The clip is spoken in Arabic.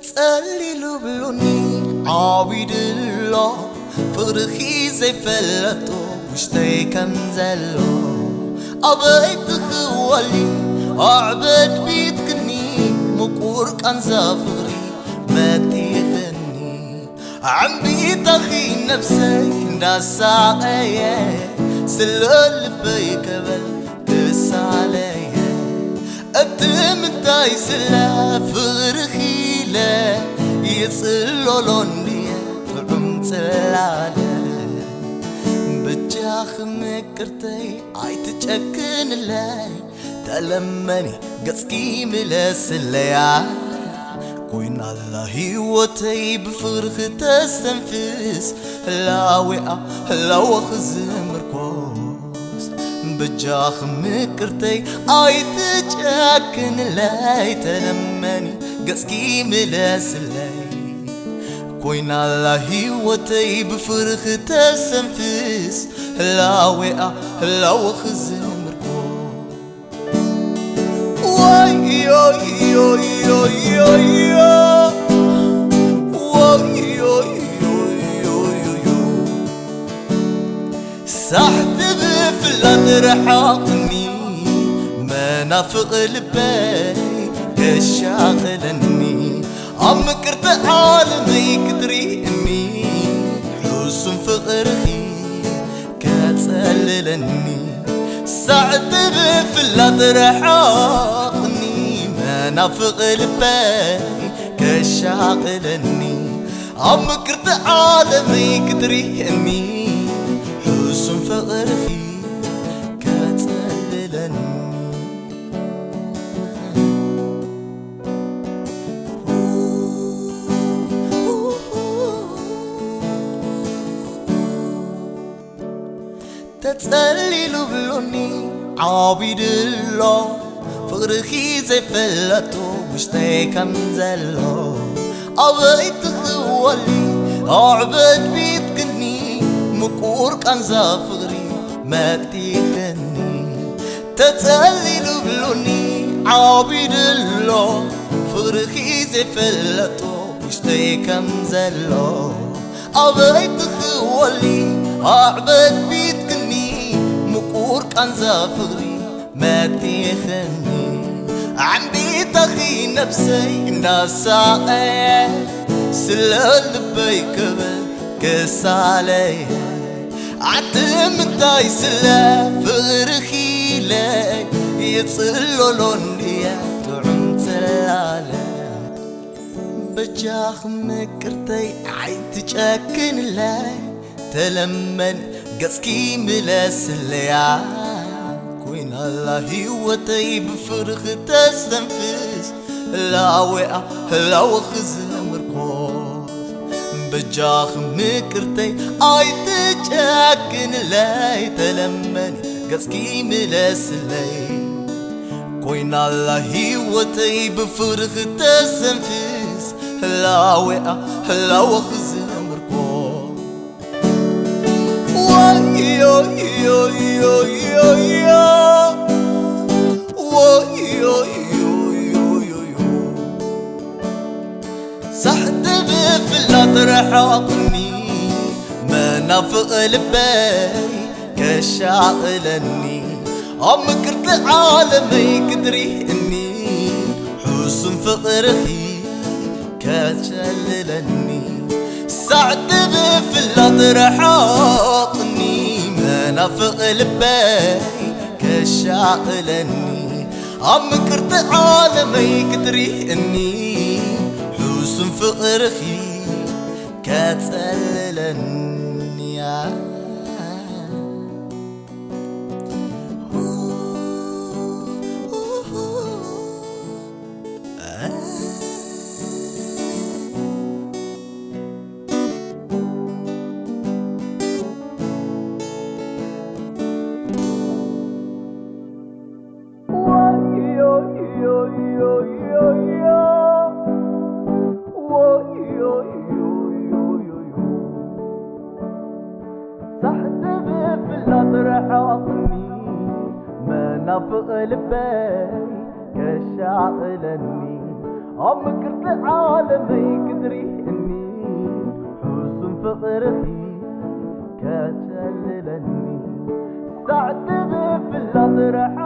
تتقللوا بلوني عابد الله فرخي زي فلتو وشتي كنزلو أبيت خوالي أعبد بيتكني مقور كان زافري ما تيخني عم بيت أخي نفسي ناس عقايا سلول بيكبل تسالي أتمنى يسلا فرخي لا يسلولون لي تعمت العالم بجاخ مكرتي عيتشكن لاي تلمني قسكي ملس الليا كوين الله هوتي بفرخ تستنفس لا وقع لا وخزم ركوس بجاخ مكرتي عيتشكن لاي تلمني قسكي ملس الليا كوين الله هوتي بفرخ تستنفس لا وقع لا وخزم سحت بفلات رحاقني منافق لبي كشاغلني عمكرت عالمي كدريني حسن فقرخي كتسللني سعد بفلات رحاقني منافق لبي كشاغلني عمكرت عالمي كدريني حسن فقرخي كتسللني تتقللوا بلوني عابد الله فرخي زي فلتو مشتي كنزلو أبيت خوالي أعبد بيتكني مقور كان زافري ما تيخني تتقللوا بلوني عابد الله فرخي زي فلتو مشتي كنزلو أبيت خوالي أعبد بيتكني مقور كان زافري ما تيخني عم بيت أخي نفسي ناس عقايا سلول بيكبل كس علي عتم تاي سلا فرخي لي يتصلولون لي تعمت العالم بجاخ مكرتي عيد تشكن لاي تلمن قسكي ملاس الليا كوين الله هوتي بفرخ تستنفس لا وقع لا وخزم ركوز بجاخ مكرتي عيد تشكن لاي تلمن قسكي ملاس اللي كوين الله هوتي بفرخ تستنفس لا وقع لا وخزم سحت بفلات رحاقني منافق لبي كشاغلني عمكرت عالمي كدريني حسن فقرخي كتشللني سعد بفلات رحاقني منافق لبي كشاغلني عمكرت عالمي كدريني حسن فقرخي كتسللني رحاقني منافق لبي كشاغلني عمكرت عالمي قدري إني حسن فقرخي كاتللني سعد بفلا طرح